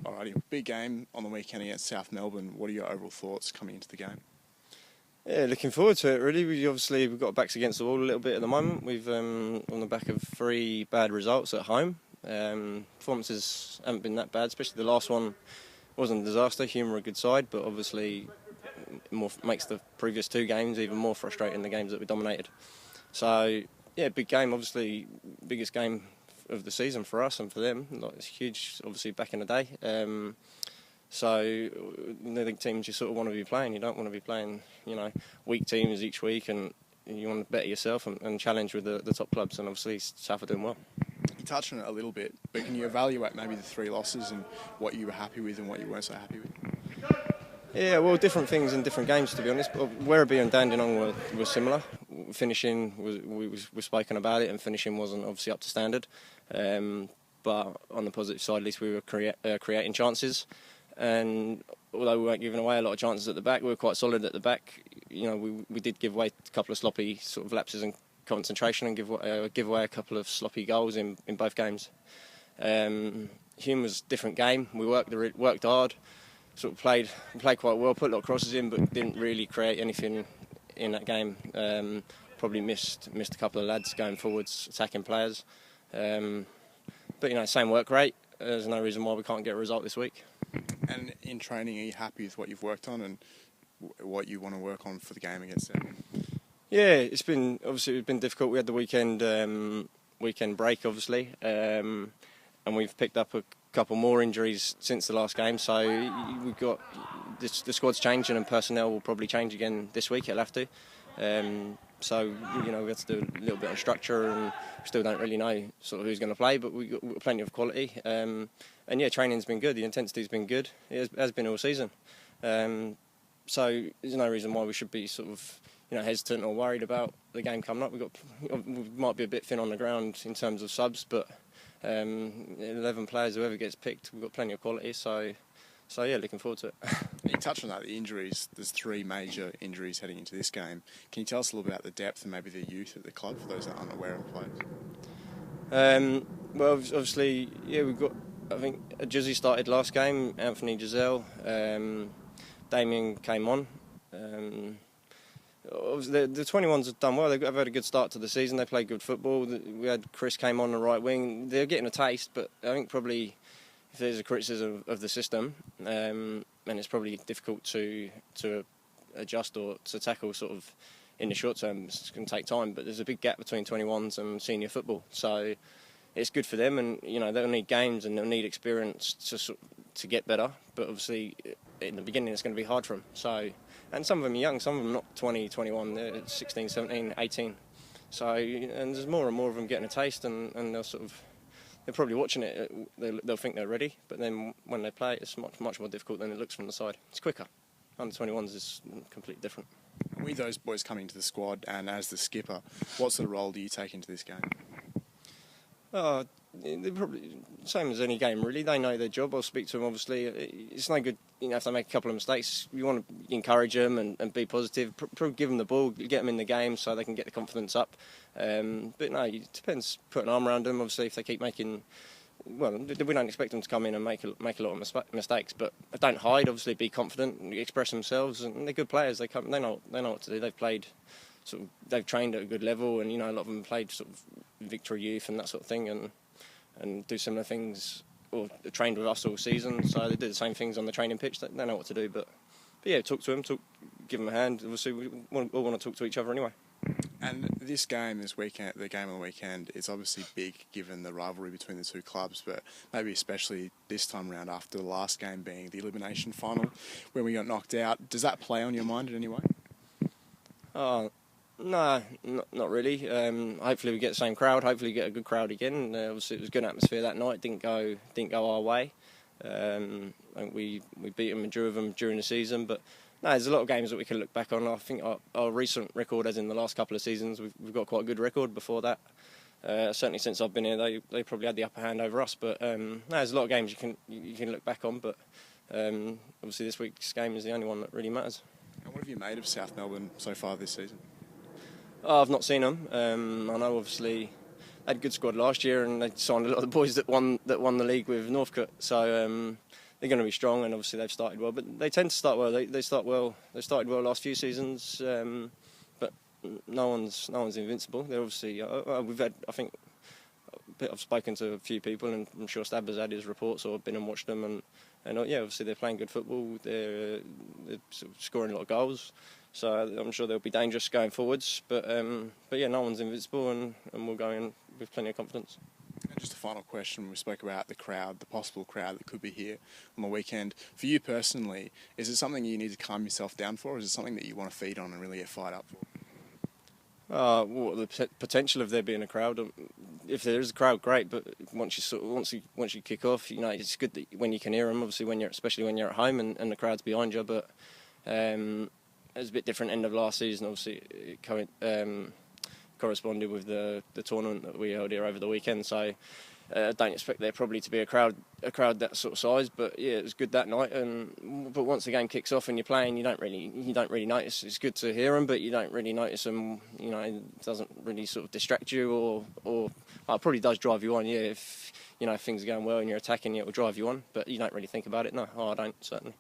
Alrighty, big game on the weekend against South Melbourne. What are your overall thoughts coming into the game? Yeah, looking forward to it really. We've got our backs against the wall a little bit at the moment. We've on the back of 3 bad results at home. Performances haven't been that bad, especially the last one wasn't a disaster. Hume were a good side, but obviously more makes the previous 2 games even more frustrating, the games that we dominated. So yeah, big game, obviously biggest game of the season for us and for them. Like, it's huge, obviously back in the day. So the teams you sort of want to be playing. You don't want to be playing, weak teams each week, and you want to better yourself and challenge with the top clubs. And obviously South are doing well. You touched on it a little bit, but can you evaluate maybe the 3 losses and what you were happy with and what you weren't so happy with? Yeah, well, different things in different games, to be honest. But Werribee and Dandenong were similar. Finishing, we spoken about it, and finishing wasn't obviously up to standard. But on the positive side, at least we were creating chances. And although we weren't giving away a lot of chances at the back, we were quite solid at the back. We did give away a couple of sloppy sort of lapses in concentration and give away a couple of sloppy goals in both games. Hume was a different game. We worked hard, sort of played quite well, put a lot of crosses in, but didn't really create anything in that game. Probably missed a couple of lads going forwards, attacking players. But same work rate. There's no reason why we can't get a result this week. And in training, are you happy with what you've worked on and what you want to work on for the game against them? Yeah, it's been difficult. We had the weekend break, obviously, and we've picked up a couple more injuries since the last game. So we've got the squad's changing, and personnel will probably change again this week. It'll have to. So we have to do a little bit on structure, and we still don't really know sort of who's going to play, but we've got plenty of quality. And yeah, training's been good. The intensity's been good. It has been all season. So there's no reason why we should be sort of hesitant or worried about the game coming up. We might be a bit thin on the ground in terms of subs, but 11 players, whoever gets picked, we've got plenty of quality. So yeah, looking forward to it. You touched on that, the injuries. There's 3 major injuries heading into this game. Can you tell us a little about the depth and maybe the youth at the club for those that aren't aware of players? Well, obviously, yeah, we've got, I think, Jizzy started last game, Anthony Giselle, Damien came on. The 21s have done well. They've had a good start to the season. They played good football. We had Chris came on the right wing. They're getting a taste, but I think probably if there's a criticism of the system, and it's probably difficult to adjust or to tackle sort of in the short term. It's going to take time, but there's a big gap between 21s and senior football. So it's good for them, and they'll need games and they'll need experience to get better. But obviously, in the beginning, it's going to be hard for them. So, and some of them are young, some of them not 20, 21, they're 16, 17, 18. So, and there's more and more of them getting a taste, and they're probably watching it. They'll think they're ready, but then when they play, it's much more difficult than it looks from the side. It's quicker. Under 21s is completely different. With those boys coming to the squad, and as the skipper, what sort of role do you take into this game? They're probably same as any game, really. They know their job. I'll speak to them, obviously. It's no good, if they make a couple of mistakes. You want to encourage them and be positive. Give them the ball, get them in the game so they can get the confidence up. But no, it depends. Put an arm around them, obviously, if they keep making... Well, we don't expect them to come in and make a lot of mistakes, but don't hide, obviously, be confident, express themselves. And they're good players. They know what to do. They've played... they've trained at a good level, and a lot of them played sort of Victory Youth and that sort of thing, and do similar things, or trained with us all season. So they do the same things on the training pitch. They know what to do, but yeah, talk to them, give them a hand. Obviously, we all want to talk to each other anyway. And this game this weekend, the game on the weekend, is obviously big given the rivalry between the 2 clubs, but maybe especially this time around after the last game being the elimination final when we got knocked out. Does that play on your mind in any way? No, not really. Hopefully we get the same crowd. Hopefully we get a good crowd again. Obviously it was a good atmosphere that night. Didn't go our way. I think we beat them and drew with them during the season. But no, there's a lot of games that we can look back on. I think our recent record, as in the last couple of seasons, we've got quite a good record before that. Certainly since I've been here, they probably had the upper hand over us. But no, there's a lot of games you can look back on. But obviously this week's game is the only one that really matters. And what have you made of South Melbourne so far this season? Oh, I've not seen them. I know obviously they had a good squad last year, and they signed a lot of the boys that won the league with Northcote. So they're going to be strong, and obviously they've started well. But they tend to start well. They start well. They started well last few seasons, but no one's invincible. They're obviously we've had, I think, I've spoken to a few people, and I'm sure Stab has had his reports or been and watched them, and yeah, obviously they're playing good football. They're sort of scoring a lot of goals, so I'm sure they'll be dangerous going forwards. But yeah, no one's invincible, and we'll go in with plenty of confidence. And just a final question, we spoke about the crowd, the possible crowd that could be here on the weekend. For you personally, is it something you need to calm yourself down for, or is it something that you want to feed on and really get fired up for? Well, the potential of there being a crowd. If there is a crowd, great. But once you kick off, it's good that when you can hear them. Obviously, especially when you're at home and the crowd's behind you. But it was a bit different end of last season. Obviously, it corresponded with the tournament that we held here over the weekend. So I don't expect there probably to be a crowd that sort of size. But yeah, it was good that night. But once the game kicks off and you're playing, you don't really notice. It's good to hear them, but you don't really notice them. It doesn't really sort of distract you, or it probably does drive you on. Yeah, if things are going well and you're attacking, it will drive you on. But you don't really think about it. No, I don't certainly.